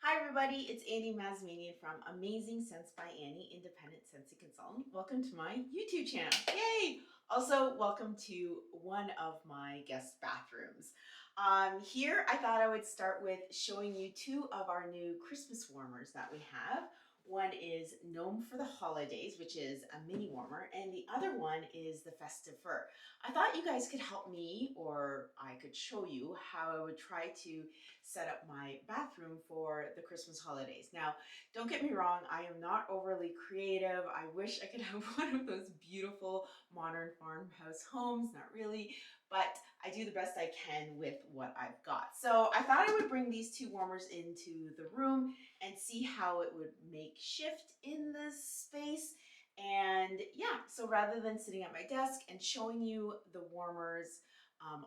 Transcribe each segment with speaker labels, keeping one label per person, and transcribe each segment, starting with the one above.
Speaker 1: Hi everybody, it's Annie Mazmanian from Amazing Scents by Annie, Independent Scentsy Consultant. Welcome to my YouTube channel. Yay! Also, welcome to one of my guest bathrooms. Here, I thought I would start with showing you two of our new Christmas warmers that we have. One is Gnome for the Holidays, which is a mini warmer, and the other one is the Festive Fur. I thought you guys could help me, or I could show you how I would try to set up my bathroom for the Christmas holidays. Now, don't get me wrong, I am not overly creative. I wish I could have one of those beautiful modern farmhouse homes, not really, but I do the best I can with what I've got. So I thought I would bring these two warmers into the room and see how it would make shift in this space. And yeah, so rather than sitting at my desk and showing you the warmers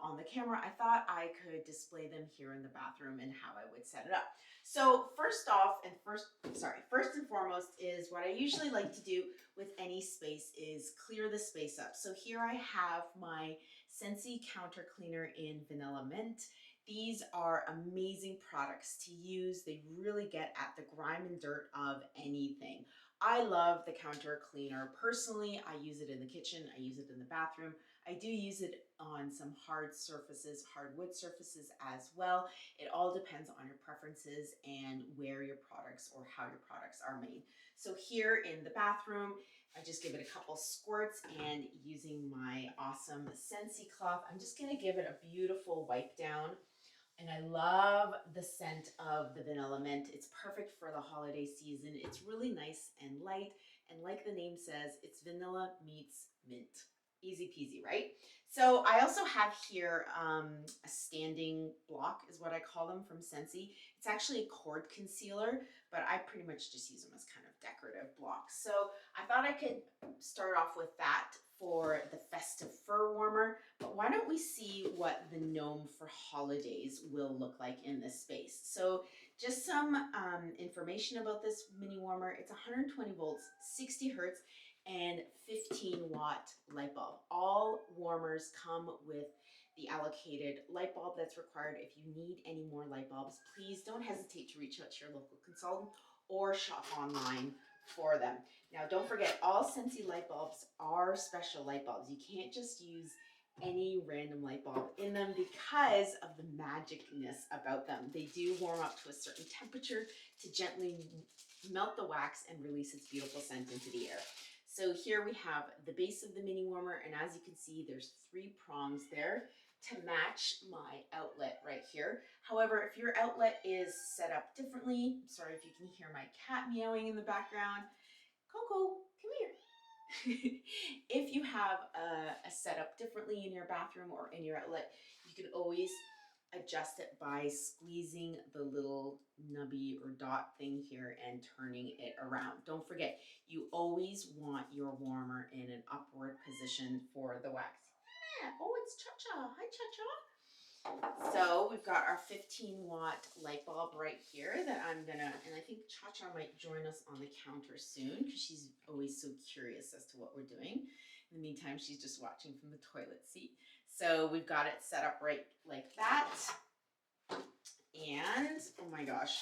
Speaker 1: on the camera, I thought I could display them here in the bathroom and how I would set it up. So first and foremost is what I usually like to do with any space is clear the space up. So here I have my Scentsy counter cleaner in Vanilla Mint. These are amazing products to use. They really get at the grime and dirt of anything. I love the counter cleaner. Personally, I use it in the kitchen. I use it in the bathroom. I do use it on some hard surfaces, hardwood surfaces as well. It all depends on your preferences and where your products or how your products are made. So here in the bathroom, I just give it a couple squirts, and using my awesome Scentsy cloth, I'm just gonna give it a beautiful wipe down. And I love the scent of the vanilla mint. It's perfect for the holiday season. It's really nice and light. And like the name says, it's vanilla meets mint. Easy peasy, right? So I also have here a standing block is what I call them from Scentsy. It's actually a cord concealer, but I pretty much just use them as kind of decorative blocks. So I thought I could start off with that for the Festive Fir Warmer, but why don't we see what the Gnome for Holidays will look like in this space. So just some information about this mini warmer. It's 120 volts, 60 hertz, and 15-watt light bulb. All warmers come with the allocated light bulb that's required. If you need any more light bulbs, please don't hesitate to reach out to your local consultant or shop online for them. Now, don't forget, all Scentsy light bulbs are special light bulbs. You can't just use any random light bulb in them because of the magicness about them. They do warm up to a certain temperature to gently melt the wax and release its beautiful scent into the air. So here we have the base of the mini warmer, and as you can see, there's 3 prongs there to match my outlet right here. However, if your outlet is set up differently, I'm sorry if you can hear my cat meowing in the background. Coco, come here. If you have a setup differently in your bathroom or in your outlet, you can always adjust it by squeezing the little nubby or dot thing here and turning it around. Don't forget, you always want your warmer in an upward position for the wax. Yeah. Oh, it's Cha-Cha. Hi, Cha-Cha. So we've got our 15-watt light bulb right here that I'm gonna, and I think Cha-Cha might join us on the counter soon because she's always so curious as to what we're doing. In the meantime, she's just watching from the toilet seat. So we've got it set up right like that. And, oh my gosh.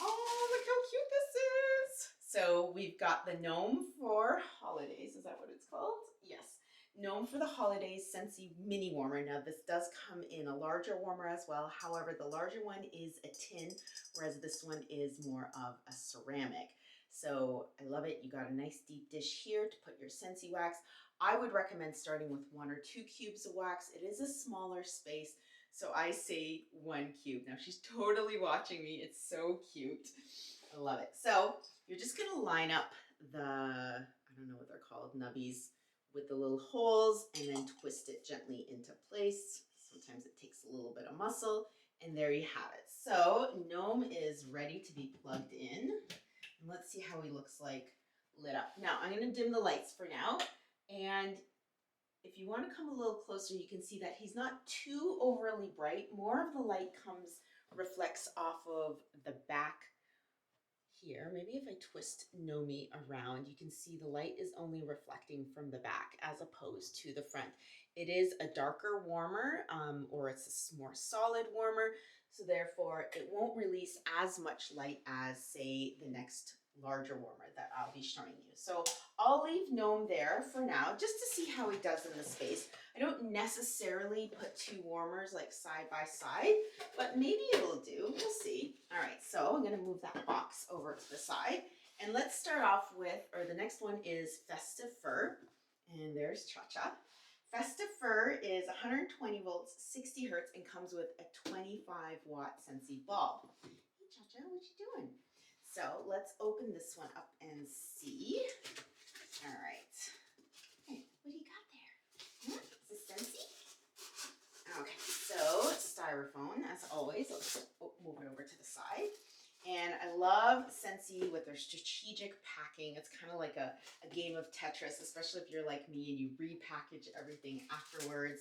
Speaker 1: Oh, look how cute this is. So we've got the Gnome for Holidays. Is that what it's called? Yes. Gnome for the Holidays Scentsy mini warmer. Now this does come in a larger warmer as well. However, the larger one is a tin, whereas this one is more of a ceramic. So I love it. You got a nice deep dish here to put your Scentsy wax. I would recommend starting with 1 or 2 cubes of wax. It is a smaller space, so I say 1 cube. Now she's totally watching me. It's so cute. I love it. So you're just gonna line up the, I don't know what they're called, nubbies, with the little holes, and then twist it gently into place. Sometimes it takes a little bit of muscle, and there you have it. So Gnome is ready to be plugged in. And let's see how he looks like lit up. Now I'm gonna dim the lights for now, and if you want to come a little closer, you can see that he's not too overly bright. More of the light reflects off of the back here. Maybe if I twist Nomi around, you can see the light is only reflecting from the back as opposed to the front. It is a darker warmer, or it's a more solid warmer. so therefore it won't release as much light as, say, the next larger warmer that I'll be showing you. So I'll leave Gnome there for now, just to see how he does in the space. I don't necessarily put two warmers like side by side, but maybe it'll do. We'll see. All right, so I'm gonna move that box over to the side. And let's start off with, or the next one is Festive Fur. And there's Cha-Cha. Festive Fur is 120 volts, 60 hertz, and comes with a 25-watt Scentsy bulb. Hey, Cha-Cha, what you doing? So let's open this one up and see. All right. Hey, what do you got there? Is this Scentsy? Okay, so styrofoam, as always. I'll just move it over to the side. And I love Scentsy with their strategic packing. It's kind of like a game of Tetris, especially if you're like me and you repackage everything afterwards.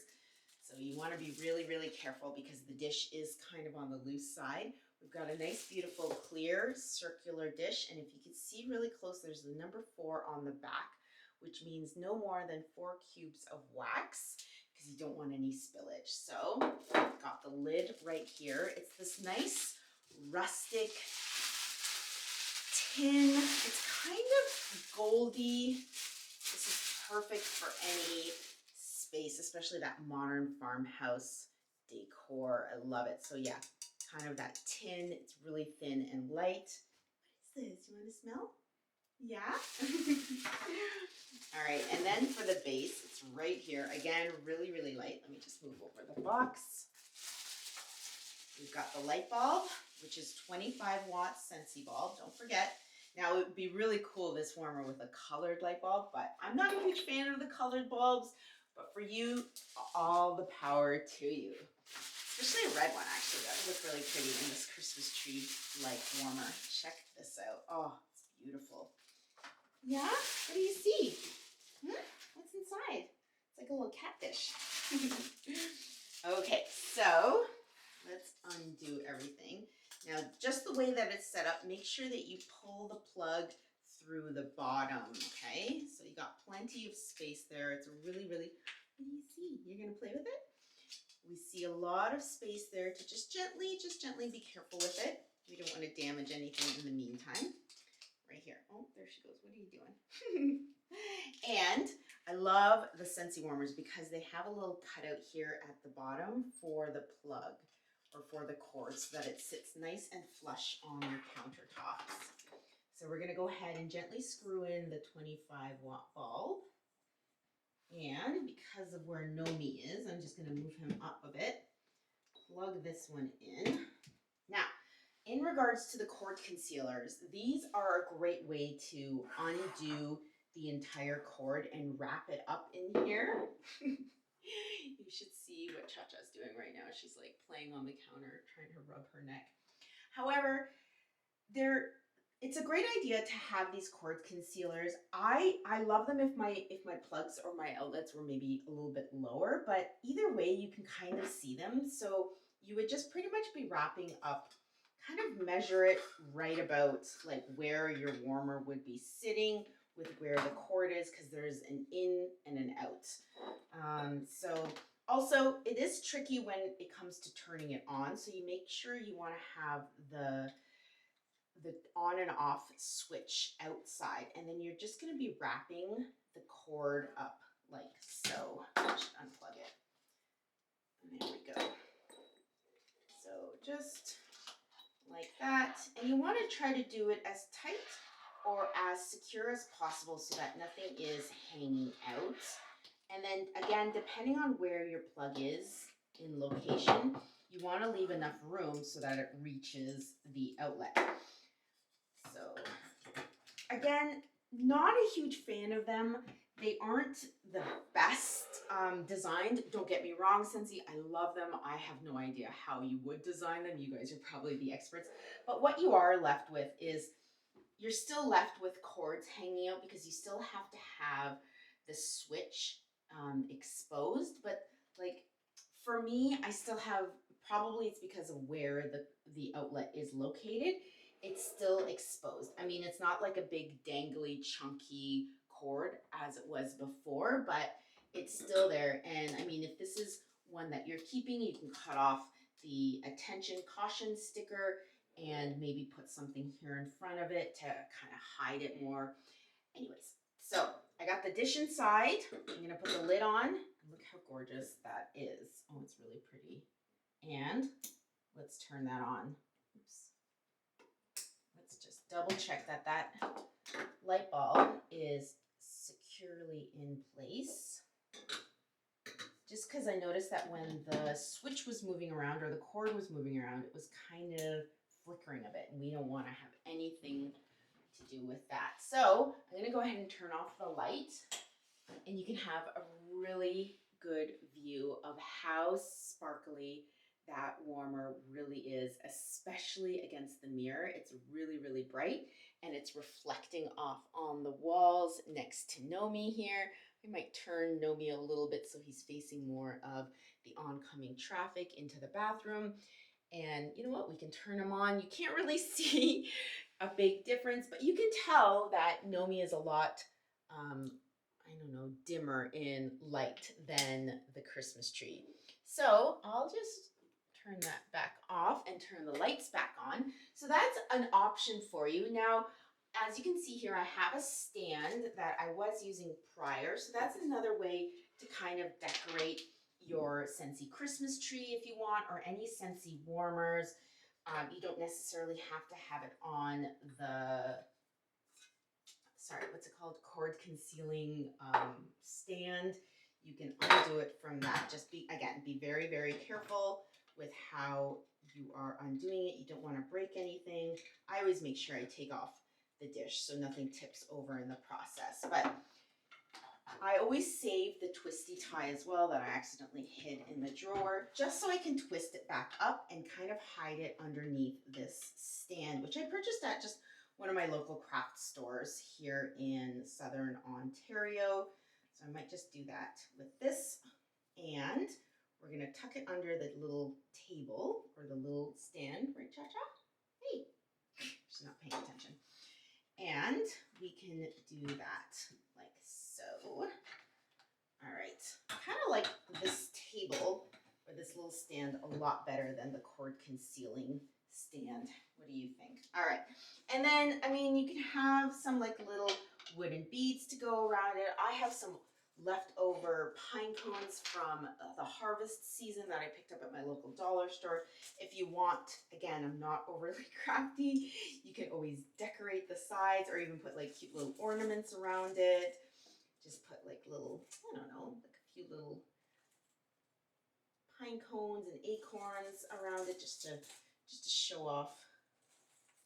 Speaker 1: So you want to be really, really careful because the dish is kind of on the loose side. We've got a nice, beautiful, clear, circular dish. And if you can see really close, there's the number 4 on the back, which means no more than 4 cubes of wax because you don't want any spillage. So I've got the lid right here. It's this nice rustic tin. It's kind of goldy. This is perfect for any space, especially that modern farmhouse decor. I love it. So yeah, kind of that tin. It's really thin and light. What is this? You want to smell? Yeah. All right, and then for the base, it's right here. Again, really, really light. Let me just move over the box. We've got the light bulb, which is 25-watt Scentsy bulb. Don't forget. Now, it would be really cool, this warmer, with a colored light bulb, but I'm not a huge fan of the colored bulbs. But for you, all the power to you. Especially a red one, actually. That would look really pretty in this Christmas tree-like warmer. Check this out. Oh, it's beautiful. Yeah? What do you see? What's inside? It's like a little catfish. Okay, so let's undo everything. Now, just the way that it's set up, make sure that you pull the plug through the bottom, okay? So you got plenty of space there. It's really, really, what do you see? You're gonna play with it? We see a lot of space there to just gently be careful with it. We don't want to damage anything in the meantime. Right here. Oh, there she goes. What are you doing? And I love the Scentsy warmers because they have a little cutout here at the bottom for the plug or for the cord so that it sits nice and flush on your countertops. So we're going to go ahead and gently screw in the 25-watt bulb. And because of where Gnome is, I'm just going to move him up a bit. Plug this one in. Now, in regards to the cord concealers, these are a great way to undo the entire cord and wrap it up in here. You should see what Cha-Cha's doing right now. She's like playing on the counter, trying to rub her neck. However, it's a great idea to have these cord concealers. I love them if my plugs or my outlets were maybe a little bit lower, but either way you can kind of see them. So you would just pretty much be wrapping up, kind of measure it right about like where your warmer would be sitting with where the cord is, because there's an in and an out. So also it is tricky when it comes to turning it on. So you make sure you want to have the on and off switch outside, and then you're just going to be wrapping the cord up like so. I should unplug it. And there we go. So just like that, and you want to try to do it as tight or as secure as possible so that nothing is hanging out. And then again, depending on where your plug is in location, you want to leave enough room so that it reaches the outlet. So again, not a huge fan of them. They aren't the best designed. Don't get me wrong, Scentsy, I love them. I have no idea how you would design them. You guys are probably the experts. But what you are left with is you're still left with cords hanging out because you still have to have the switch exposed. But like for me, I still have, probably it's because of where the outlet is located, it's still exposed. I mean, it's not like a big dangly chunky cord as it was before, but it's still there. And I mean, if this is one that you're keeping, you can cut off the attention caution sticker and maybe put something here in front of it to kind of hide it more. Anyways, so I got the dish inside. I'm gonna put the lid on. Look how gorgeous that is. Oh, it's really pretty. And let's turn that on. Oops. Let's just double check that that light bulb is securely in place. Just because I noticed that when the switch was moving around or the cord was moving around, it was kind of flickering a bit, and we don't want to have anything to do with that. So I'm gonna go ahead and turn off the light, and you can have a really good view of how sparkly that warmer really is, especially against the mirror. It's really, really bright, and it's reflecting off on the walls next to Gnome here. I might turn Gnome a little bit so he's facing more of the oncoming traffic into the bathroom. And you know what? We can turn them on. You can't really see a big difference, but you can tell that Gnome is a lot, I don't know, dimmer in light than the Christmas tree. So I'll just turn that back off and turn the lights back on. So that's an option for you. Now, as you can see here, I have a stand that I was using prior. So that's another way to kind of decorate your Scentsy Christmas tree if you want, or any Scentsy warmers. You don't necessarily have to have it on the, sorry, what's it called? Cord concealing stand. You can undo it from that. Just be, again, be very, very careful with how you are undoing it. You don't want to break anything. I always make sure I take off the dish so nothing tips over in the process. But I always save the twisty tie as well that I accidentally hid in the drawer, just so I can twist it back up and kind of hide it underneath this stand, which I purchased at just one of my local craft stores here in Southern Ontario. So I might just do that with this, and we're gonna tuck it under the little table or the little stand, right, Cha-Cha? Hey, she's not paying attention. And we can do that like so. All right, I kind of like this table or this little stand a lot better than the cord concealing stand. What do you think? All right, and then, I mean, you can have some like little wooden beads to go around it. I have some leftover pine cones from the harvest season that I picked up at my local dollar store. If you want, again, I'm not overly crafty, you can always decorate the sides or even put like cute little ornaments around it. Just put like little, I don't know, like a few little pine cones and acorns around it just to show off.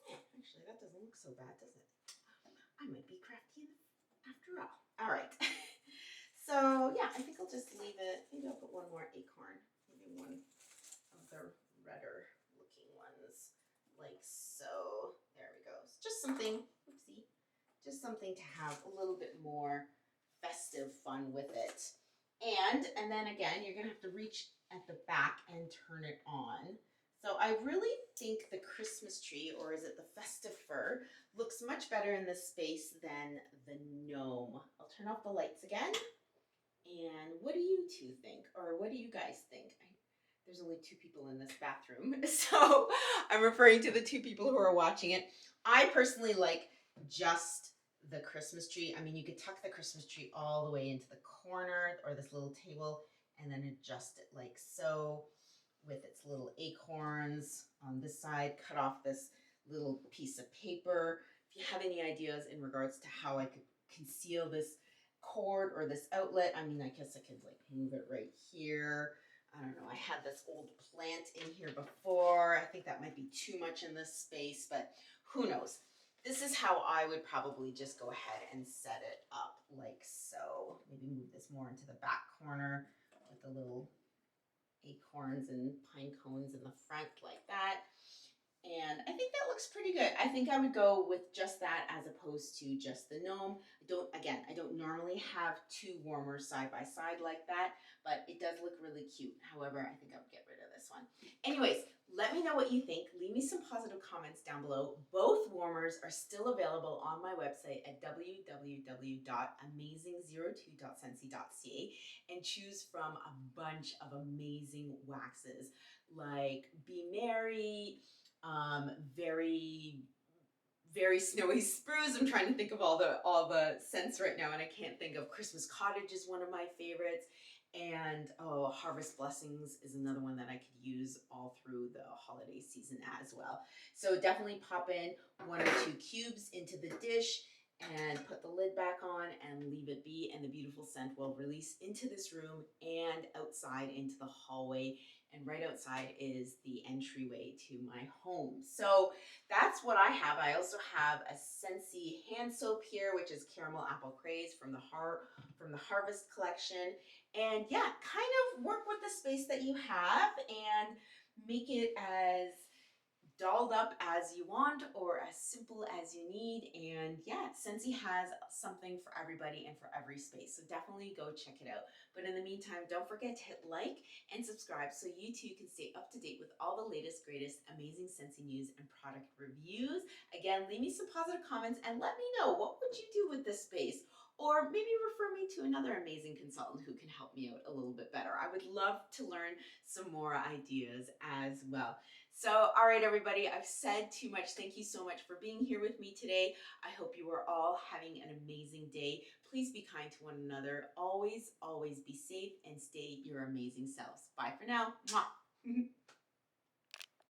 Speaker 1: Actually, that doesn't look so bad, does it? I might be crafty after all. All right. So yeah, I think I'll just leave it. Maybe I'll put one more acorn, maybe one of the redder looking ones, like so. There we go. It's just something, oopsie, just something to have a little bit more festive fun with it. And then again, you're gonna have to reach at the back and turn it on. So I really think the Christmas tree, or is it the Festive Fir, looks much better in this space than the Gnome. I'll turn off the lights again. And what do you two think? Or what do you guys think? There's only two people in this bathroom, so I'm referring to the two people who are watching it. I personally like just the Christmas tree. I mean, you could tuck the Christmas tree all the way into the corner or this little table and then adjust it like so with its little acorns on this side. Cut off this little piece of paper. If you have any ideas in regards to how I could conceal this cord or this outlet, I mean, I guess I could like move it right here. I don't know, I had this old plant in here before. I think that might be too much in this space, but who knows? This is how I would probably just go ahead and set it up like so. Maybe move this more into the back corner with the little acorns and pine cones in the front like that. And I think that looks pretty good. I think I would go with just that as opposed to just the Gnome. I don't normally have two warmers side by side like that, but it does look really cute. However, I think I would get rid of this one. Anyways, let me know what you think. Leave me some positive comments down below. Both warmers are still available on my website at www.amazing02.scentsy.ca and choose from a bunch of amazing waxes like Be Merry, very snowy spruce. I'm trying to think of all the scents right now, and I can't think of. Christmas Cottage is one of my favorites, and Harvest Blessings is another one that I could use all through the holiday season as well. So definitely pop in 1 or 2 cubes into the dish and put the lid back on and leave it be, and the beautiful scent will release into this room and outside into the hallway, and right outside is the entryway to my home. So that's what I have. I also have a Scentsy hand soap here, which is caramel apple craze from the Harvest collection. And yeah, kind of work with the space that you have and make it as dolled up as you want or as simple as you need. And yeah, Scentsy has something for everybody and for every space. So definitely go check it out. But in the meantime, don't forget to hit like and subscribe so you too can stay up to date with all the latest, greatest, amazing Scentsy news and product reviews. Again, leave me some positive comments and let me know, what would you do with this space? Or maybe refer me to another amazing consultant who can help me out a little bit better. I would love to learn some more ideas as well. So, all right, everybody, I've said too much. Thank you so much for being here with me today. I hope you are all having an amazing day. Please be kind to one another. Always, always be safe and stay your amazing selves. Bye for now. Mwah.